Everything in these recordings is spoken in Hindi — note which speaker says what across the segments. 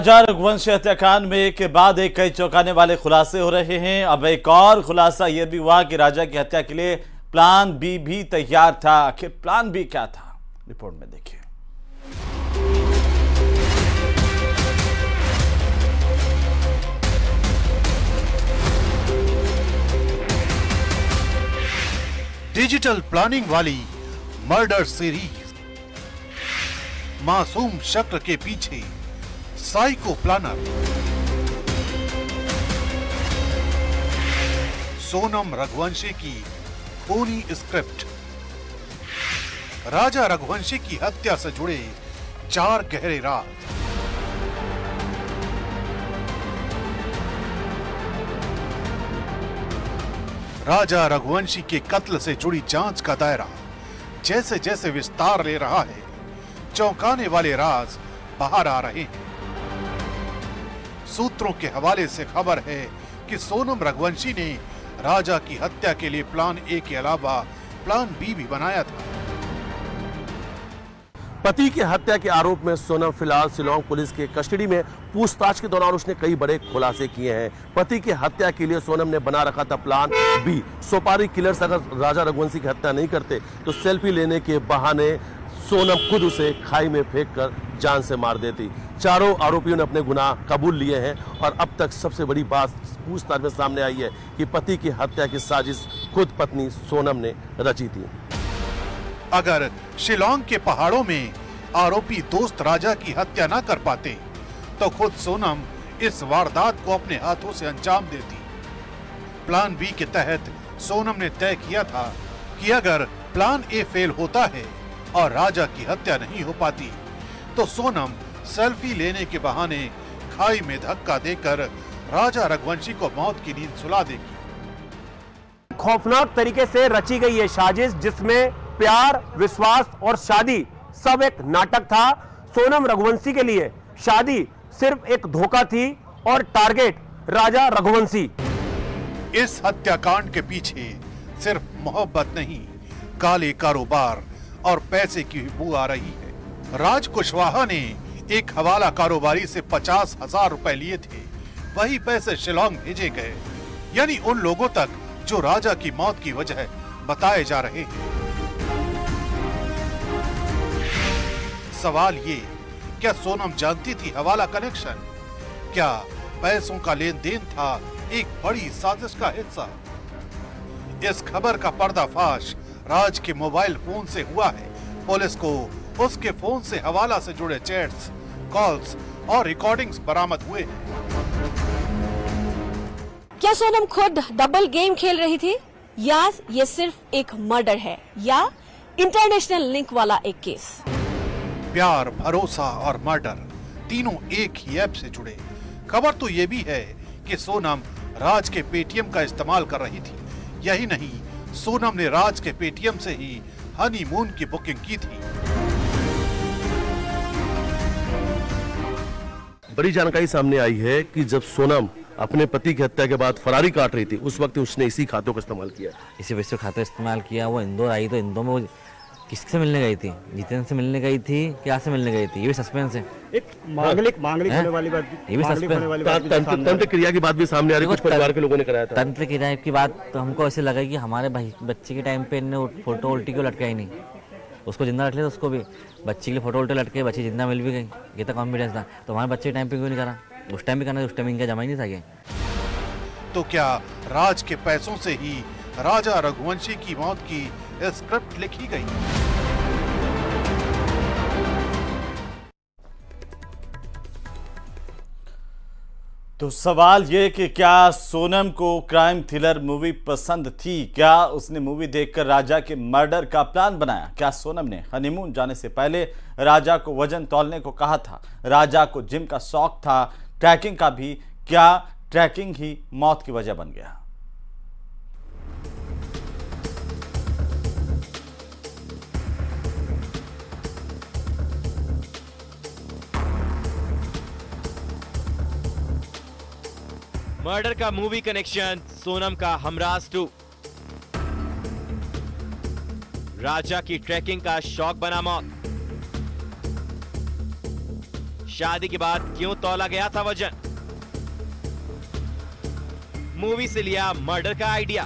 Speaker 1: राजा रघुवंशी हत्याकांड में एक के बाद एक कई चौंकाने वाले खुलासे हो रहे हैं। अब एक और खुलासा यह भी हुआ कि राजा की हत्या के लिए प्लान बी भी तैयार था। आखिर प्लान बी क्या था, रिपोर्ट में देखिए।
Speaker 2: डिजिटल प्लानिंग वाली मर्डर सीरीज, मासूम शक्ल के पीछे साइको प्लानर, सोनम रघुवंशी की खूनी स्क्रिप्ट, राजा रघुवंशी की हत्या से जुड़े 4 गहरे राज। राजा रघुवंशी के कत्ल से जुड़ी जांच का दायरा जैसे जैसे विस्तार ले रहा है, चौंकाने वाले राज बाहर आ रहे हैं। सूत्रों के हवाले से खबर है कि सोनम रघुवंशी ने राजा की हत्या के लिए प्लान ए के अलावा प्लान बी भी बनाया था।
Speaker 3: पति की हत्या के आरोप में सोनम फिलहाल शिलांग पुलिस के कस्टडी में। पूछताछ के दौरान उसने कई बड़े खुलासे किए हैं। पति की हत्या के लिए सोनम ने बना रखा था प्लान बी। सोपारी किलर्स अगर राजा रघुवंशी की हत्या नहीं करते तो सेल्फी लेने के बहाने सोनम खुद उसे खाई में फेंककर जान से मार देती। चारों आरोपियों ने अपने गुनाह कबूल लिए हैं और अब तक सबसे बड़ी बात पूछताछ में सामने आई है कि पति की हत्या की साजिश खुद पत्नी सोनम ने रची थी।
Speaker 2: अगर शिलांग के पहाड़ों में आरोपी दोस्त राजा की हत्या न कर पाते तो खुद सोनम इस वारदात को अपने हाथों से अंजाम देती। प्लान बी के तहत सोनम ने तय किया था कि अगर प्लान ए फेल होता है और राजा की हत्या नहीं हो पाती तो सोनम सेल्फी लेने के बहाने खाई में धक्का देकर राजा रघुवंशी को मौत की नींद सुला देगी।
Speaker 4: खौफनाक तरीके से रची गई ये साजिश जिसमें प्यार, विश्वास और शादी सब एक नाटक था। सोनम रघुवंशी के लिए शादी सिर्फ एक धोखा थी और टारगेट राजा रघुवंशी।
Speaker 2: इस हत्याकांड के पीछे सिर्फ मोहब्बत नहीं, काले कारोबार और पैसे की बू आ रही है। राज कुशवाहा ने एक हवाला कारोबारी से 50,000 रुपए लिए थे। वही पैसे शिलांग भेजे गए, यानी उन लोगों तक जो राजा की मौत की वजह बताए जा रहे हैं। सवाल ये, क्या सोनम जानती थी हवाला कनेक्शन? क्या पैसों का लेन देन था एक बड़ी साजिश का हिस्सा? इस खबर का पर्दाफाश राज के मोबाइल फोन से हुआ है। पुलिस को उसके फोन से हवाला से जुड़े चैट्स, कॉल्स और रिकॉर्डिंग्स बरामद हुए हैं।
Speaker 5: क्या सोनम खुद डबल गेम खेल रही थी या ये सिर्फ एक मर्डर है या इंटरनेशनल लिंक वाला एक केस?
Speaker 2: प्यार, भरोसा और मर्डर तीनों एक ही ऐप से जुड़े। खबर तो ये भी है कि सोनम राज के पेटीएम का इस्तेमाल कर रही थी। यही नहीं, सोनम ने राज के पेटीएम से ही हनीमून की बुकिंग की थी।
Speaker 3: बड़ी जानकारी सामने आई है कि जब सोनम अपने पति की हत्या के बाद फरारी काट रही थी उस वक्त उसने इसी खातों का इस्तेमाल किया।
Speaker 6: इसी वजह से खाता इस्तेमाल किया। वो इंदौर आई तो इंदौर में वो किससे मिलने गई थी? जितेंद्र से मिलने गई थी, क्या से मिलने गई थी? ये भी सस्पेंस है।
Speaker 4: एक मांगलिक होने वाली बात,
Speaker 6: ये भी सस्पेंस।
Speaker 3: तंत्र क्रिया की बात भी सामने आ रही है, कुछ परिवार के लोगों ने कराया था।
Speaker 6: तंत्र क्रिया की बात तो हमको ऐसे लगा कि हमारे भाई बच्चे के टाइम पे इन्होंने फोटो उल्टी क्यों लटकाई नहीं? उसको जिंदा रख लिया, उसको भी बच्चे के लिए फोटो उल्टे लटके, बच्ची जिंदा मिल भी गई। ये तो कॉन्फिडेंस था। तो हमारे बच्चे के टाइम पे क्यों नहीं करा? उस टाइम भी करना, उस टाइम इनका जमा ही नहीं था। ये
Speaker 2: तो क्या राज के पैसों से ही राजा रघुवंशी की मौत की स्क्रिप्ट लिखी गई?
Speaker 1: तो सवाल ये कि क्या सोनम को क्राइम थ्रिलर मूवी पसंद थी? क्या उसने मूवी देखकर राजा के मर्डर का प्लान बनाया? क्या सोनम ने हनीमून जाने से पहले राजा को वजन तौलने को कहा था? राजा को जिम का शौक था, ट्रैकिंग का भी। क्या ट्रैकिंग ही मौत की वजह बन गया?
Speaker 7: मर्डर का मूवी कनेक्शन, सोनम का हमराज 2। राजा की ट्रैकिंग का शौक बना मौत। शादी के बाद क्यों तौला गया था वजन? मूवी से लिया मर्डर का आइडिया।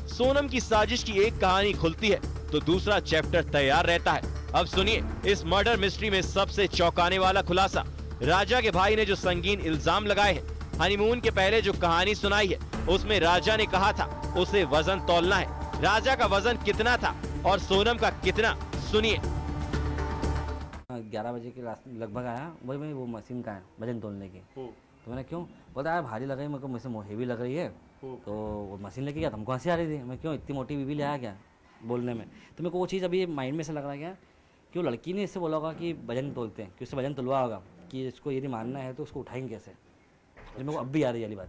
Speaker 7: सोनम की साजिश की एक कहानी खुलती है तो दूसरा चैप्टर तैयार रहता है। अब सुनिए इस मर्डर मिस्ट्री में सबसे चौंकाने वाला खुलासा। राजा के भाई ने जो संगीन इल्जाम लगाए हैं, हनीमून के पहले जो कहानी सुनाई है उसमें राजा ने कहा था उसे वजन तौलना है। राजा का वजन कितना था और सोनम का कितना, सुनिए।
Speaker 6: 11 बजे के लगभग आया, वही मैं वो मशीन का है वजन तोलने की। तो मैंने क्यों बोला, यार भारी लग रही है मेरे को, मुझसे हेवी लग रही है। तो वो मशीन लेके गया, तुमको हंसी आ रही थी, मैं क्यों इतनी मोटी बीवी ले आया क्या बोलने में। तो मेरे को वो चीज़ अभी माइंड में से लग रहा है कि वो लड़की ने इससे बोला होगा कि वजन तोलते हैं, कि उससे वजन तुलवा होगा कि इसको यदि मानना है तो उसको उठाएंगे कैसे। जो मेरे को अब भी आ रही है वाली बात।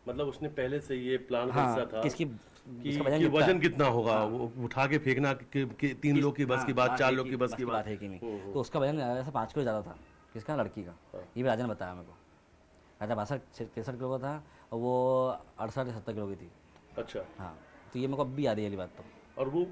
Speaker 3: मतलब उसने पहले से ये प्लान
Speaker 6: हाँ,
Speaker 3: था
Speaker 6: किसकी
Speaker 3: कि वजन कितना होगा, वो उठा के फेंकना कि 3 लोग की बस की बात, 4 लोग की बस की बात
Speaker 6: है कि नहीं। तो उसका वजन ऐसा 5 किलो ज़्यादा था। किसका? लड़की का। ये भी राजा ने बताया मेरे को। राजा 62-63 किलो का था और वो 68-70 किलो की थी।
Speaker 3: अच्छा।
Speaker 6: हाँ, तो ये मेरे को अब भी आ रही है बात। तो
Speaker 3: और वो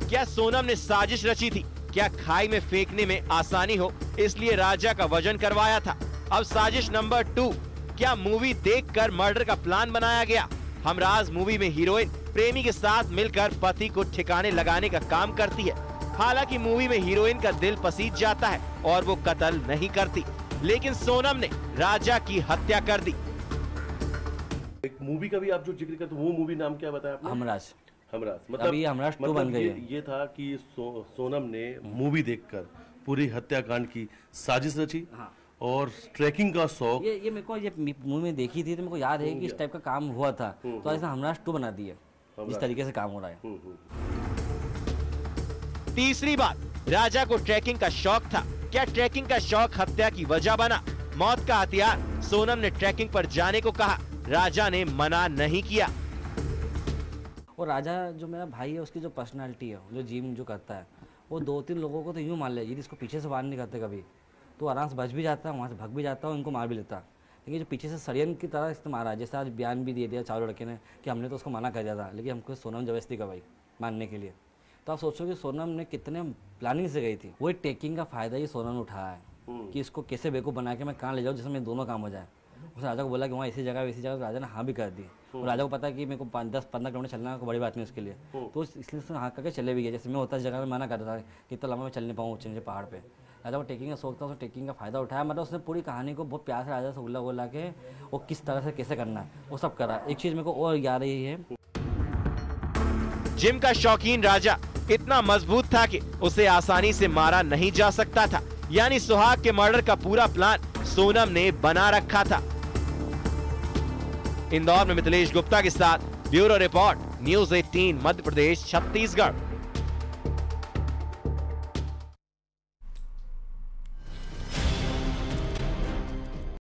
Speaker 7: क्या सोनम ने साजिश रची थी? क्या खाई में फेंकने में आसानी हो इसलिए राजा का वजन करवाया था? अब साजिश नंबर 2, क्या मूवी देखकर मर्डर का प्लान बनाया गया? हमराज मूवी में हीरोइन प्रेमी के साथ मिलकर पति को ठिकाने लगाने का काम करती है। हालांकि मूवी में हीरोइन का दिल पसीज जाता है और वो कत्ल नहीं करती, लेकिन सोनम ने राजा की हत्या कर दी।
Speaker 3: एक मूवी का भी आप जो जिक्र करते, वो मूवी नाम क्या बताया आपने?
Speaker 6: हमराज।
Speaker 3: मतलब
Speaker 6: अभी हमराज 2 बन गई है।
Speaker 3: ये था कि सोनम ने मूवी देखकर पूरी हत्याकांड की साजिश रची। हाँ। और ट्रैकिंग का शौक,
Speaker 6: ये मेरे को ये मूवी में देखी थी तो मेरे को याद है कि इस टाइप का काम हुआ था। तो ऐसा हमराज 2 बना दिया, इस तरीके से काम हो रहा है।
Speaker 7: तीसरी बात, राजा को ट्रैकिंग का शौक था। क्या ट्रैकिंग का शौक हत्या की वजह बना? मौत का हथियार। सोनम ने ट्रैकिंग पर जाने को कहा, राजा ने मना नहीं किया।
Speaker 6: और राजा जो मेरा भाई है, उसकी जो पर्सनालिटी है, जो जिम जो करता है, वो 2-3 लोगों को तो यूँ मान ले, यदि इसको पीछे से वार नहीं करते कभी तो आराम से बच भी जाता है, वहाँ से भाग भी जाता है और इनको मार भी लेता। लेकिन जो पीछे से षड्यंत्र की तरह इस्तेमाल है, जैसे आज बयान भी दे दिया चारों लड़के ने कि हमने तो उसको मना कर दिया था, लेकिन हमको सोनम जबरदस्ती करवाई मानने के लिए। तो आप सोचो कि सोनम ने कितने प्लानिंग से गई थी। वही टेकिंग का फायदा ये सोनम ने उठाया है कि इसको कैसे बेवकूफ़ बना के मैं कहाँ ले जाऊँ जिसमें दोनों काम हो जाए। उसने राजा को बोला कि वहाँ इसी जगह, तो राजा ने हाँ भी कर दी। और राजा को पता है कि मेरे को 10-15 किलोमीटर चलना है, बड़ी बात नहीं उसके लिए। तो इसलिए उसने हाँ करके चले भी गए। जैसे मैं होता इस जगह में मना कर रहा था कि इतना लंबा मैं चल नहीं पाऊँ ऊँचे नीचे पहाड़ पे। राजा को टेकिंग का शौक था, उसने टेकिंग का फायदा उठाया। मतलब उसने पूरी कहानी को बहुत प्यार से राजा से उल्ला के वो किस तरह से कैसे करना है वो सब करा। एक चीज़ मेरे को और याद रही है,
Speaker 7: जिम का शौकीन राजा इतना मजबूत था कि उसे आसानी से मारा नहीं जा सकता था। यानी सुहाग के मर्डर का पूरा प्लान सोनम ने बना रखा था। इंदौर में मिथिलेश गुप्ता के साथ bureau report, news 18 Madhya Pradesh Chhattisgarh.